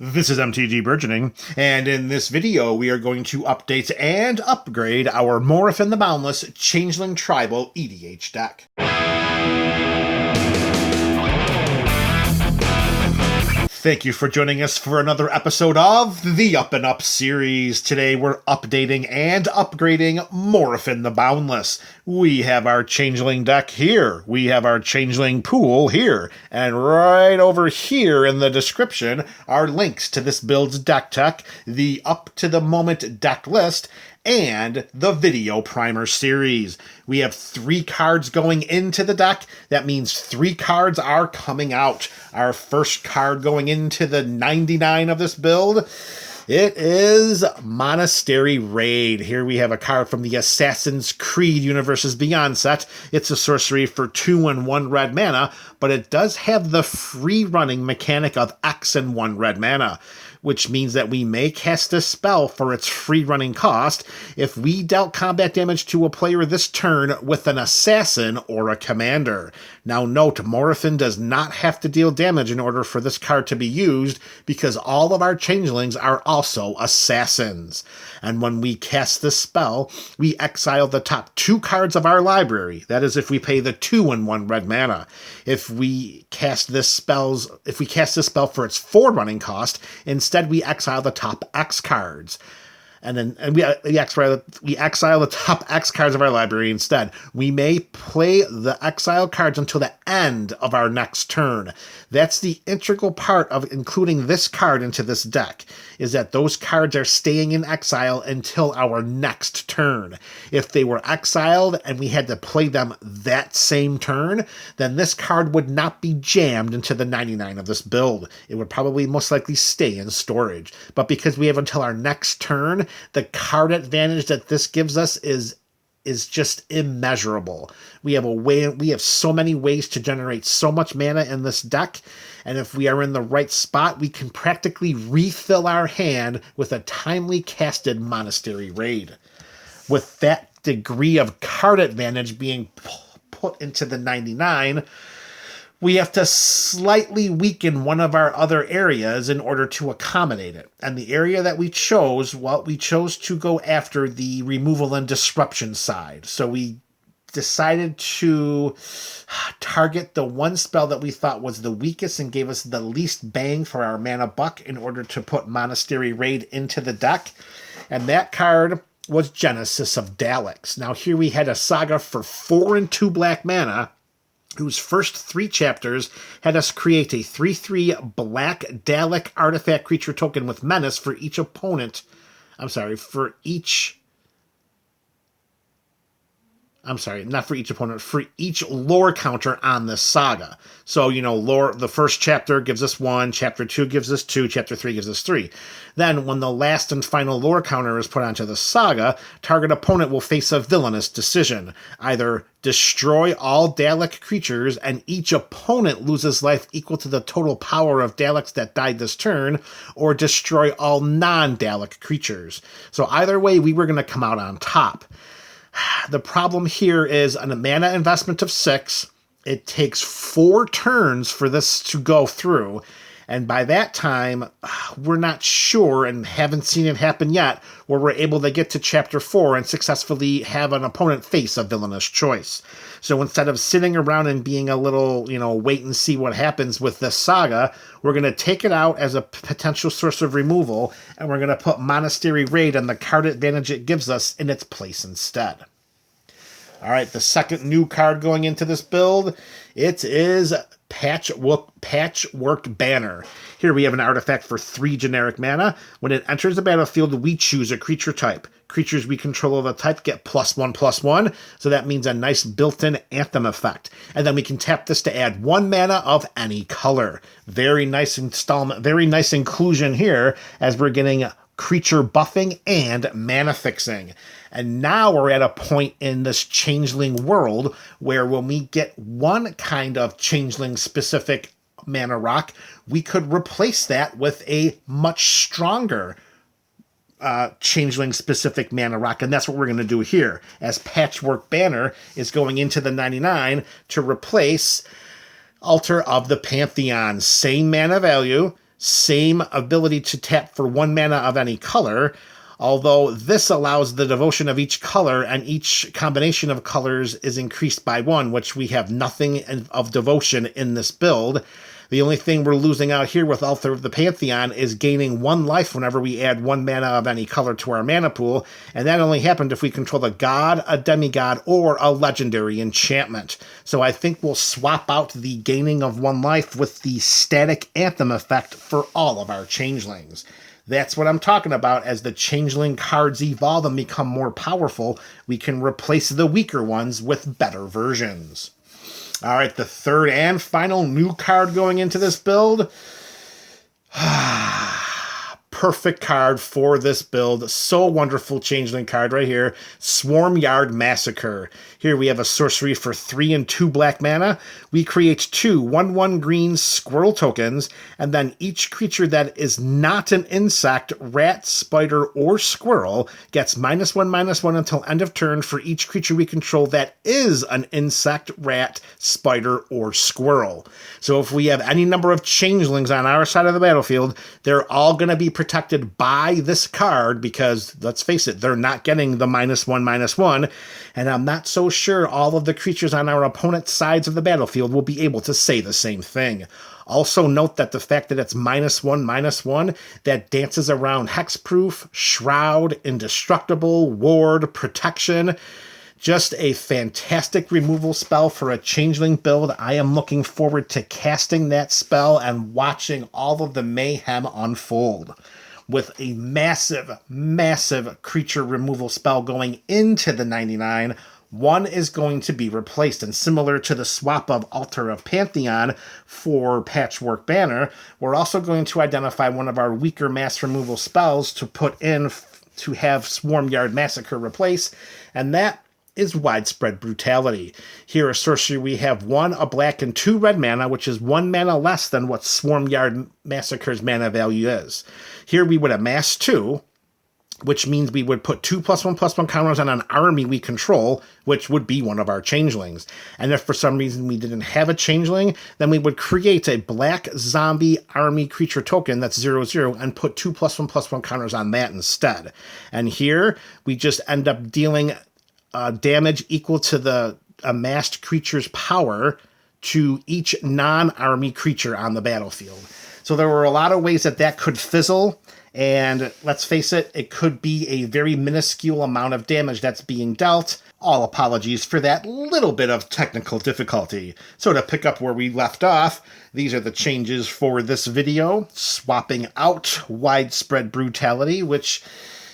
This is MTG Burgeoning, and in this video we are going to update and upgrade our Morophon the Boundless Changeling Tribal EDH deck. Thank you for joining us for another episode of the Up and Up series. Today we're updating and upgrading Morophon the Boundless. We have our Changeling deck here. We have our Changeling pool here. And right over here in the description are links to this build's deck tech, the up-to-the-moment deck list, and the video primer series. We have 3 cards going into the deck. That means 3 cards are coming out. Our first card going into the 99 of this build, it is Monastery Raid. Here we have a card from the Assassin's Creed Universes Beyond set. It's a sorcery for 2 and 1 red mana, but it does have the free running mechanic of X and 1 red mana, which means that we may cast a spell for its free running cost if we dealt combat damage to a player this turn with an assassin or a commander. Now note, Morophon does not have to deal damage in order for this card to be used, because all of our changelings are also assassins. And when we cast this spell, we exile the top 2 cards of our library. That is if we pay the 2 and 1 red mana. If we cast this spell for its 4 running cost, instead we exile the top X cards. And we exile the top X cards of our library instead. We may play the exile cards until the end of our next turn. That's the integral part of including this card into this deck, is that those cards are staying in exile until our next turn. If they were exiled and we had to play them that same turn, then this card would not be jammed into the 99 of this build. It would probably most likely stay in storage. But because we have until our next turn, the card advantage that this gives us is just immeasurable. We have so many ways to generate so much mana in this deck, and if we are in the right spot, we can practically refill our hand with a timely casted Monastery Raid. With that degree of card advantage being put into the 99, we have to slightly weaken one of our other areas in order to accommodate it. And the area that we chose, well, we chose to go after the removal and disruption side. So we decided to target the one spell that we thought was the weakest and gave us the least bang for our mana buck in order to put Monastery Raid into the deck. And that card was Genesis of Daleks. Now here we had a saga for 4 and 2 black mana, whose first 3 chapters had us create a 3/3 black Dalek artifact creature token with menace for each opponent. Not for each lore counter on this saga. So, lore, the first chapter gives us 1, chapter 2 gives us 2, chapter 3 gives us 3. Then, when the last and final lore counter is put onto the saga, target opponent will face a villainous decision. Either destroy all Dalek creatures and each opponent loses life equal to the total power of Daleks that died this turn, or destroy all non-Dalek creatures. So either way, we were going to come out on top. The problem here is a mana investment of 6. It takes 4 turns for this to go through. And by that time, we're not sure and haven't seen it happen yet, where we're able to get to Chapter 4 and successfully have an opponent face a villainous choice. So instead of sitting around and being a little, wait and see what happens with this saga, we're going to take it out as a potential source of removal, and we're going to put Monastery Raid and the card advantage it gives us in its place instead. All right, the second new card going into this build, it is Patchwork Banner. Here we have an artifact for 3 generic mana. When it enters the battlefield, we choose a creature type. Creatures we control of the type get +1/+1, so that means a nice built-in anthem effect. And then we can tap this to add 1 mana of any color. Very nice inclusion here, as we're getting creature buffing and mana fixing. And now we're at a point in this changeling world where when we get one kind of changeling specific mana rock, we could replace that with a much stronger changeling specific mana rock. And that's what we're going to do here, as Patchwork Banner is going into the 99 to replace Altar of the Pantheon. Same mana value, Same ability to tap for 1 mana of any color, although this allows the devotion of each color, and each combination of colors is increased by 1, which we have nothing of devotion in this build. The only thing we're losing out here with Altar of the Pantheon is gaining 1 life whenever we add 1 mana of any color to our mana pool, and that only happened if we control a god, a demigod, or a legendary enchantment. So I think we'll swap out the gaining of 1 life with the static anthem effect for all of our changelings. That's what I'm talking about. As the changeling cards evolve and become more powerful, we can replace the weaker ones with better versions. All right, the third and final new card going into this build. Perfect card for this build. So wonderful changeling card right here. Swarmyard Massacre. Here we have a sorcery for 3 and 2 black mana. We create 2 1/1 green squirrel tokens, and then each creature that is not an insect, rat, spider, or squirrel gets -1/-1 until end of turn for each creature we control that is an insect, rat, spider, or squirrel. So if we have any number of changelings on our side of the battlefield, they're all going to be protected by this card because, let's face it, they're not getting the -1/-1, and I'm not so sure all of the creatures on our opponent's sides of the battlefield will be able to say the same thing. Also note that the fact that it's -1/-1, that dances around Hexproof, Shroud, Indestructible, Ward, Protection. Just a fantastic removal spell for a changeling build. I am looking forward to casting that spell and watching all of the mayhem unfold. With a massive, massive creature removal spell going into the 99, 1 is going to be replaced. And similar to the swap of Altar of Pantheon for Patchwork Banner, we're also going to identify one of our weaker mass removal spells to put in to have Swarmyard Massacre replace, and that is Widespread Brutality. Here, a sorcery, we have 1, a black, and 2 red mana, which is 1 mana less than what Swarmyard Massacre's mana value is. Here we would amass 2, which means we would put 2+1/+1 counters on an army we control, which would be one of our changelings. And if for some reason we didn't have a changeling, then we would create a black zombie army creature token that's 0/0 and put 2+1/+1 counters on that instead. And here we just end up dealing damage equal to the amassed creature's power to each non-army creature on the battlefield. So there were a lot of ways that that could fizzle, and let's face it, it could be a very minuscule amount of damage that's being dealt. All apologies for that little bit of technical difficulty. So to pick up where we left off, these are the changes for this video. Swapping out Widespread Brutality, which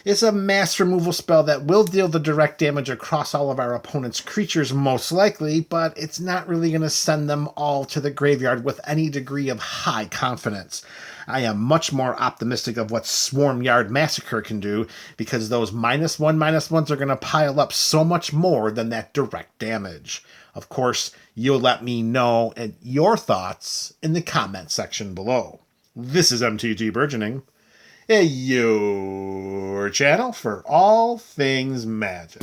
is a mass removal spell that will deal the direct damage across all of our opponent's creatures most likely, but it's not really going to send them all to the graveyard with any degree of high confidence. I am much more optimistic of what Swarmyard Massacre can do, because those -1/-1s are going to pile up so much more than that direct damage. Of course, you'll let me know your thoughts in the comment section below. This is MTG Burgeoning, your channel for all things magic.